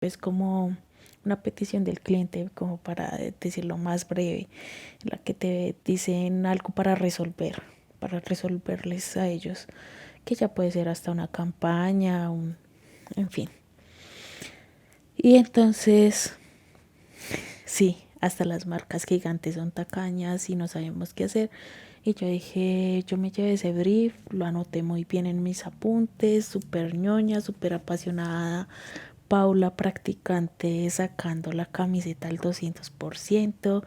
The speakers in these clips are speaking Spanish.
Es como una petición del cliente, como para decirlo más breve, en la que te dicen algo para resolverles a ellos, que ya puede ser hasta una campaña, en fin. Y entonces, sí, hasta las marcas gigantes son tacañas y no sabemos qué hacer. Y yo dije, yo me llevé ese brief, lo anoté muy bien en mis apuntes, súper ñoña, súper apasionada. Paula, practicante, sacando la camiseta al 200%,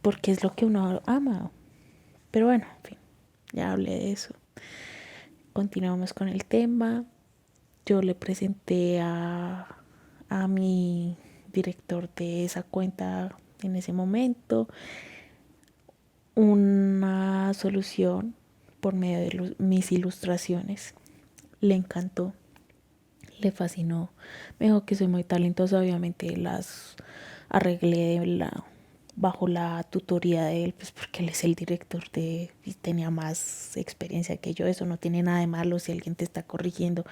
porque es lo que uno ama. Pero bueno, en fin, ya hablé de eso. Continuamos con el tema. Yo le presenté a mi director de esa cuenta en ese momento una solución por medio de mis ilustraciones. Le encantó, le fascinó. Me dijo que soy muy talentosa, obviamente las arreglé bajo la tutoría de él, pues porque él es el director y tenía más experiencia que yo. Eso no tiene nada de malo, si alguien te está corrigiendo,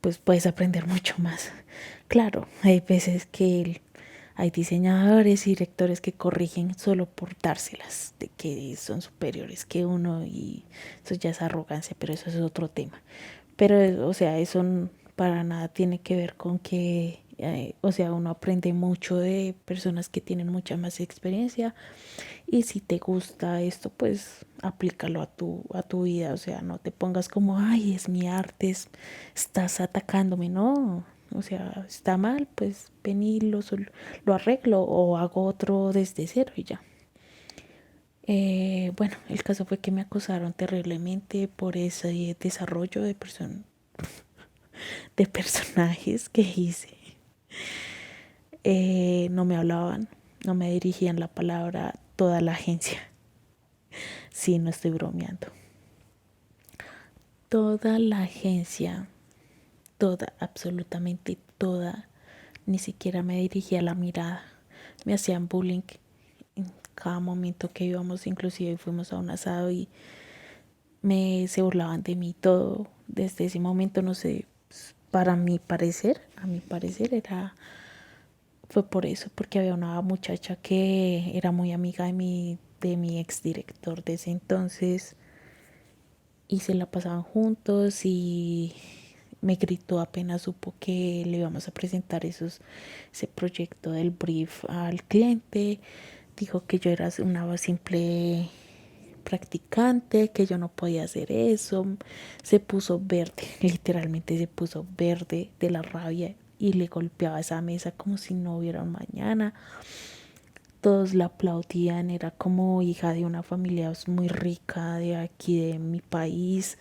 pues puedes aprender mucho más. Claro, hay veces que hay diseñadores y directores que corrigen solo por dárselas, de que son superiores que uno, y eso ya es arrogancia, pero eso es otro tema. Pero, o sea, eso para nada tiene que ver con que, o sea, uno aprende mucho de personas que tienen mucha más experiencia, y si te gusta esto, pues aplícalo a tu vida. O sea, no te pongas como, ay, es mi arte, estás atacándome. No, o sea, está mal, pues ven y lo arreglo o hago otro desde cero y ya. Bueno, el caso fue que me acosaron terriblemente por ese desarrollo de personajes que hice. No me hablaban, no me dirigían la palabra toda la agencia. Sí, no estoy bromeando. Toda la agencia, toda, absolutamente toda, ni siquiera me dirigía la mirada. Me hacían bullying en cada momento que íbamos, inclusive fuimos a un asado y se burlaban de mí todo. Desde ese momento, no sé, para mi parecer, a mi parecer fue por eso, porque había una muchacha que era muy amiga de mi exdirector de ese entonces, y se la pasaban juntos, y me gritó apenas supo que le íbamos a presentar ese proyecto del brief al cliente. Dijo que yo era una simple practicante, que yo no podía hacer eso. Se puso verde, literalmente se puso verde de la rabia, y le golpeaba esa mesa como si no hubiera un mañana. Todos la aplaudían, era como hija de una familia muy rica de aquí de mi país.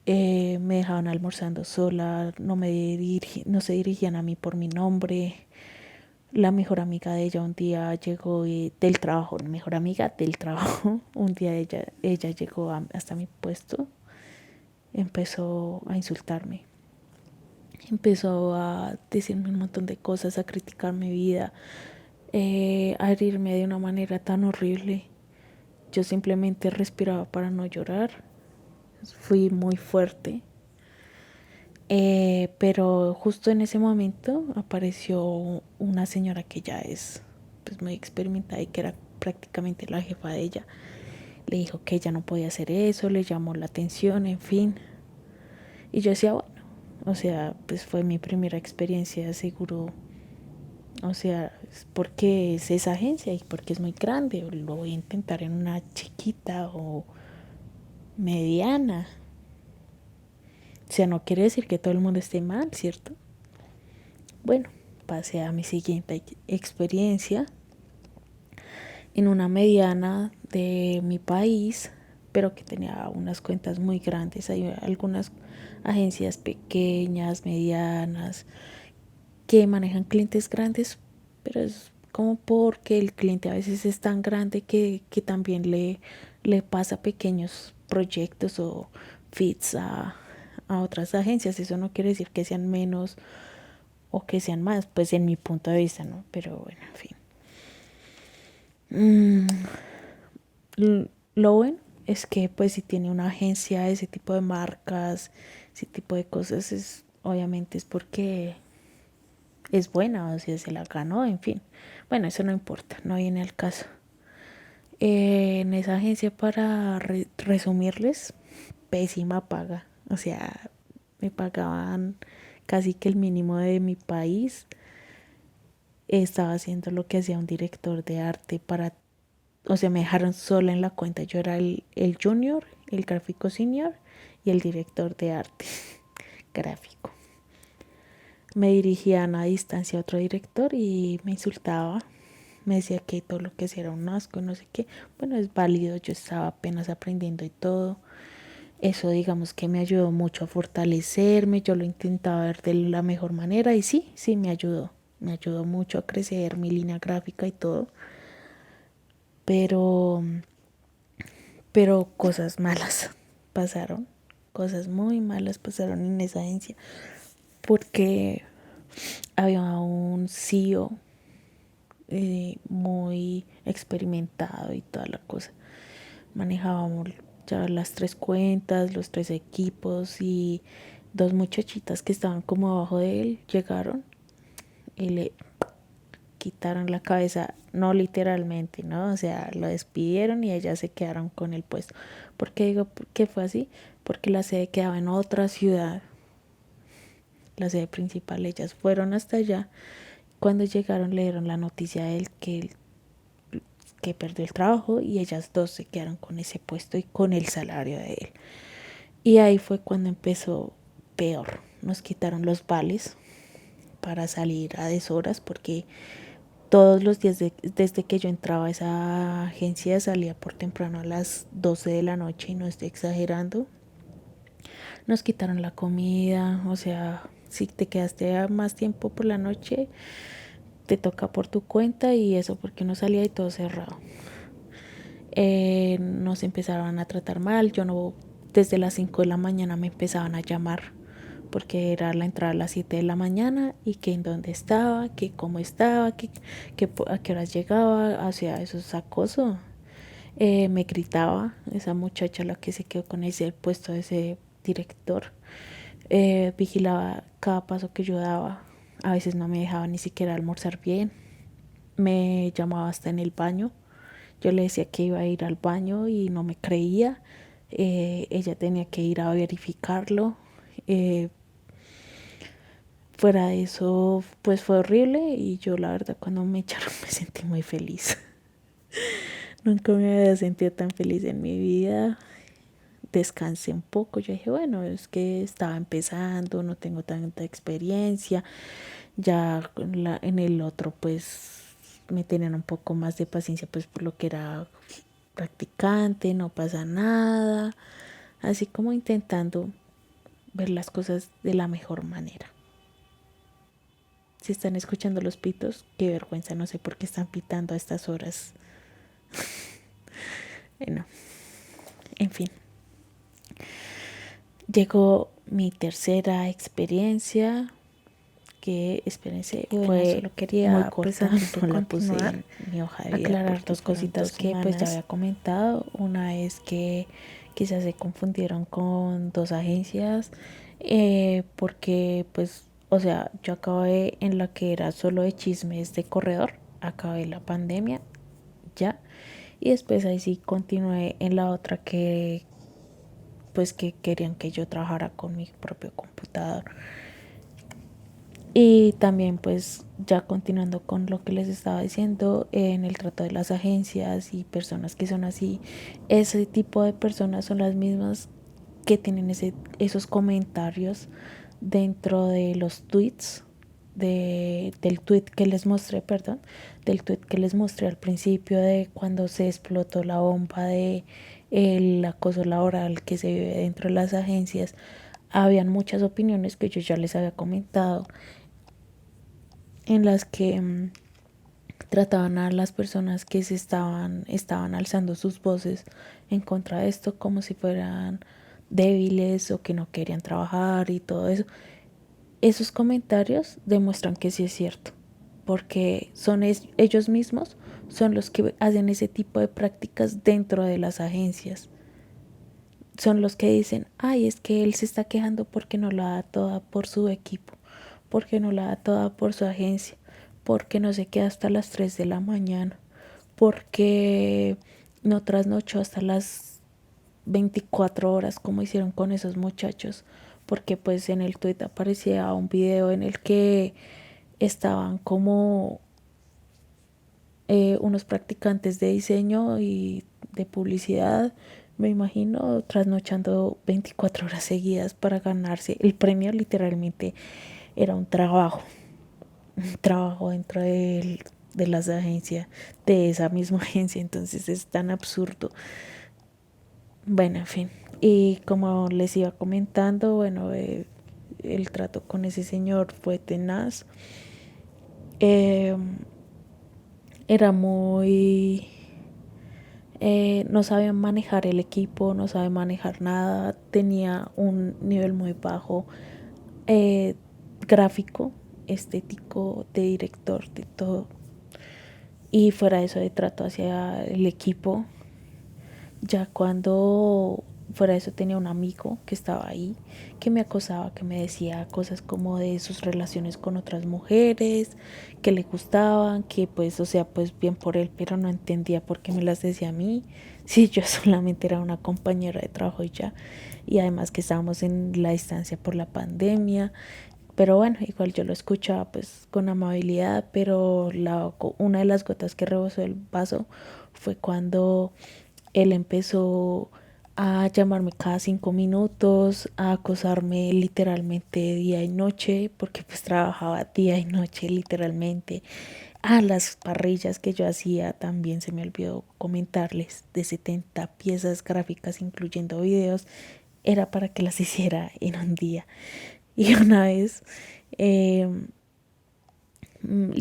Me dejaban almorzando sola, no se dirigían a mí por mi nombre. La mejor amiga de ella un día llegó del trabajo, mejor amiga del trabajo, un día ella llegó hasta mi puesto, empezó a insultarme, empezó a decirme un montón de cosas, a criticar mi vida, a herirme de una manera tan horrible. Yo simplemente respiraba para no llorar. Fui muy fuerte. Pero justo en ese momento apareció una señora que ya es, pues, muy experimentada, y que era prácticamente la jefa de ella. Le dijo que ella no podía hacer eso, le llamó la atención, en fin. Y yo decía, bueno, o sea, pues fue mi primera experiencia, seguro. O sea, es porque es esa agencia y porque es muy grande. Lo voy a intentar en una chiquita o mediana. O sea, no quiere decir que todo el mundo esté mal, ¿cierto? Bueno, pasé a mi siguiente experiencia en una mediana de mi país, pero que tenía unas cuentas muy grandes. Hay algunas agencias pequeñas, medianas, que manejan clientes grandes, pero es como porque el cliente a veces es tan grande que también le pasa pequeños proyectos o fits a otras agencias. Eso no quiere decir que sean menos o que sean más, pues en mi punto de vista, ¿no? Pero bueno, en fin. Lo bueno es que, pues, si tiene una agencia, ese tipo de marcas, ese tipo de cosas, obviamente es porque es buena, o sea, se la ganó, en fin. Bueno, eso no importa, no viene al caso. En esa agencia, para resumirles, pésima paga. O sea, me pagaban casi que el mínimo de mi país. Estaba haciendo lo que hacía un director de arte para, o sea, me dejaron sola en la cuenta. Yo era el junior, el gráfico senior y el director de arte gráfico. Me dirigían a distancia a otro director y me insultaba. Me decía que todo lo que hacía era un asco, no sé qué. Bueno, es válido, yo estaba apenas aprendiendo y todo. Eso digamos que me ayudó mucho a fortalecerme, yo lo intentaba ver de la mejor manera y sí, sí me ayudó mucho a crecer mi línea gráfica y todo, pero, pero cosas malas pasaron, cosas muy malas pasaron en esa agencia, porque había un CEO muy experimentado y toda la cosa. Manejábamos ya las tres cuentas, los tres equipos y dos muchachitas que estaban como abajo de él llegaron y le quitaron la cabeza, no literalmente, ¿no? O sea, lo despidieron y ellas se quedaron con el puesto. ¿Por qué digo que fue así? Porque la sede quedaba en otra ciudad, la sede principal. Ellas fueron hasta allá. Cuando llegaron le dieron la noticia a él que perdió el trabajo y ellas dos se quedaron con ese puesto y con el salario de él. Y ahí fue cuando empezó peor. Nos quitaron los vales para salir a deshoras porque todos los días desde que yo entraba a esa agencia salía por temprano a las 12 de la noche y no estoy exagerando. Nos quitaron la comida, o sea, si te quedaste más tiempo por la noche, te toca por tu cuenta y eso porque no salía y todo cerrado. Nos empezaron a tratar mal, yo no, desde las 5 de la mañana me empezaban a llamar porque era la entrada a las 7 de la mañana y que en dónde estaba, que cómo estaba, que a qué horas llegaba, hacia eso es acoso. Me gritaba esa muchacha la que se quedó con ese puesto de ese director. Vigilaba cada paso que yo daba. A veces no me dejaba ni siquiera almorzar bien. Me llamaba hasta en el baño. Yo le decía que iba a ir al baño y no me creía. Ella tenía que ir a verificarlo. Fuera de eso, pues fue horrible y yo la verdad cuando me echaron me sentí muy feliz. Nunca me había sentido tan feliz en mi vida. Descansé un poco. Yo dije, bueno, es que estaba empezando, no tengo tanta experiencia. Ya en el otro, pues me tenían un poco más de paciencia, pues por lo que era practicante, no pasa nada. Así como intentando ver las cosas de la mejor manera. Si están escuchando los pitos, qué vergüenza, no sé por qué están pitando a estas horas. Bueno, en fin. Llegó mi tercera experiencia, que espérense, bueno, fue solo quería muy corta, no la puse en mi hoja de vida, aclarar dos cositas que pues ya había comentado. Una es que quizás se confundieron con dos agencias, porque pues, o sea, yo acabé en la que era solo de chismes de corredor, acabé la pandemia ya, y después ahí sí continué en la otra que pues que querían que yo trabajara con mi propio computador. Y también pues ya continuando con lo que les estaba diciendo, en el trato de las agencias y personas que son así, ese tipo de personas son las mismas que tienen esos comentarios dentro de los tweets, del tweet que les mostré, perdón, del tweet que les mostré al principio de cuando se explotó la bomba de el acoso laboral que se vive dentro de las agencias. Habían muchas opiniones que yo ya les había comentado en las que trataban a las personas que estaban alzando sus voces en contra de esto como si fueran débiles o que no querían trabajar y todo eso. Esos comentarios demuestran que sí es cierto, porque son ellos mismos son los que hacen ese tipo de prácticas dentro de las agencias. Son los que dicen, ay, es que él se está quejando porque no la da toda por su equipo, porque no la da toda por su agencia, porque no se queda hasta las 3 de la mañana, porque no trasnochó hasta las 24 horas como hicieron con esos muchachos, porque pues en el tweet aparecía un video en el que estaban como unos practicantes de diseño y de publicidad, me imagino, trasnochando 24 horas seguidas para ganarse el premio. Literalmente era un trabajo dentro de las agencias, de esa misma agencia, entonces es tan absurdo. Bueno, en fin, y como les iba comentando, bueno, el trato con ese señor fue tenaz. Eh, Era muy no sabía manejar el equipo, no sabía manejar nada, tenía un nivel muy bajo eh, gráfico, estético, de director, de todo. Y fuera de eso de trato hacia el equipo, ya cuando fuera de eso tenía un amigo que estaba ahí, que me acosaba, que me decía cosas como de sus relaciones con otras mujeres, que le gustaban, que pues, o sea, pues bien por él, pero no entendía por qué me las decía a mí, si yo solamente era una compañera de trabajo y ya, y además que estábamos en la distancia por la pandemia. Pero bueno, igual yo lo escuchaba pues con amabilidad, pero una de las gotas que rebosó el vaso fue cuando él empezó a llamarme cada 5 minutos, a acosarme literalmente día y noche, porque pues trabajaba día y noche literalmente. A las parrillas que yo hacía también se me olvidó comentarles, de 70 piezas gráficas incluyendo videos, era para que las hiciera en un día. Y una vez eh,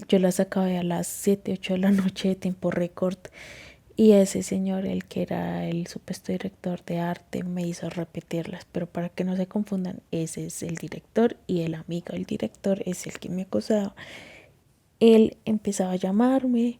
yo las acabé a las 7 8 de la noche de tiempo récord. Y ese señor, el que era el supuesto director de arte, me hizo repetirlas. Pero para que no se confundan, ese es el director y el amigo del director es el que me acosaba. Él empezaba a llamarme.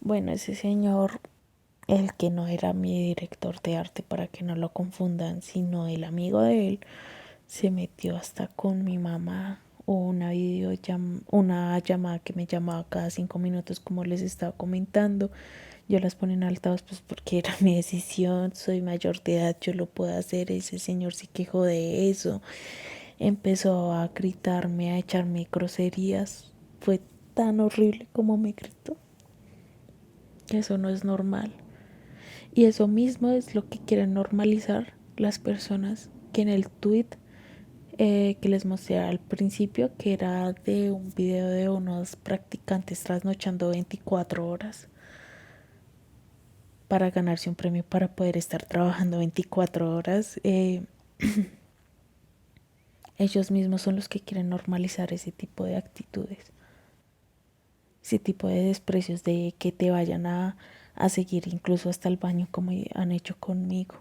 Bueno, ese señor, el que no era mi director de arte, para que no lo confundan, sino el amigo de él, se metió hasta con mi mamá. O una llamada que me llamaba cada 5 minutos, como les estaba comentando. Yo las ponía en altavoz pues porque era mi decisión, soy mayor de edad, yo lo puedo hacer. Ese señor se quejó de eso, empezó a gritarme, a echarme groserías. Fue tan horrible como me gritó, que eso no es normal. Y eso mismo es lo que quieren normalizar las personas, que en el tweet que les mostré al principio, que era de un video de unos practicantes trasnochando 24 horas para ganarse un premio para poder estar trabajando 24 horas. Ellos mismos son los que quieren normalizar ese tipo de actitudes, ese tipo de desprecios, de que te vayan a seguir incluso hasta el baño como han hecho conmigo.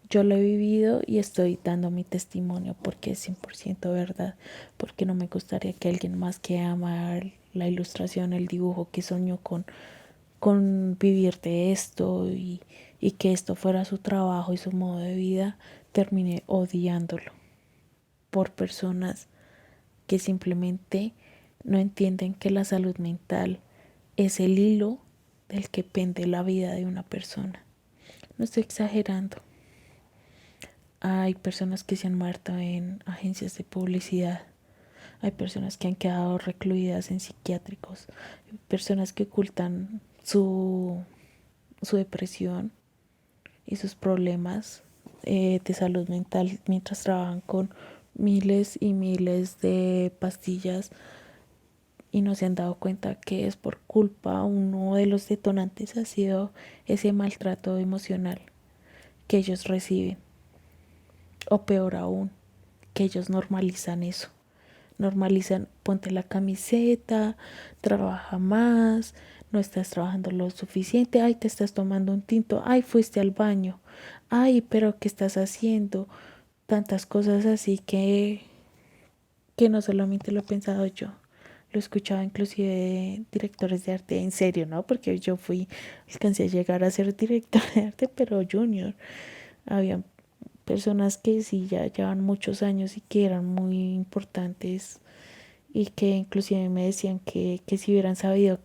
Yo lo he vivido y estoy dando mi testimonio porque es 100% verdad, porque no me gustaría que alguien más que ama la ilustración, el dibujo, que soñó con vivir de esto y que esto fuera su trabajo y su modo de vida, termine odiándolo por personas que simplemente no entienden que la salud mental es el hilo del que pende la vida de una persona. No estoy exagerando. Hay personas que se han muerto en agencias de publicidad. Hay personas que han quedado recluidas en psiquiátricos. Hay personas que ocultan su depresión y sus problemas de salud mental mientras trabajan con miles y miles de pastillas y no se han dado cuenta que es por culpa, uno de los detonantes ha sido ese maltrato emocional que ellos reciben, o peor aún, que ellos normalizan eso. Normalizan, ponte la camiseta, trabaja más, no estás trabajando lo suficiente, ay, te estás tomando un tinto, ay, fuiste al baño, ay, pero ¿qué estás haciendo? tantas cosas así que no solamente lo he pensado yo, lo he escuchado inclusive de directores de arte, en serio, ¿no? Porque yo alcancé a llegar a ser director de arte, pero junior. Había personas que sí ya llevan muchos años y que eran muy importantes y que inclusive me decían que si hubieran sabido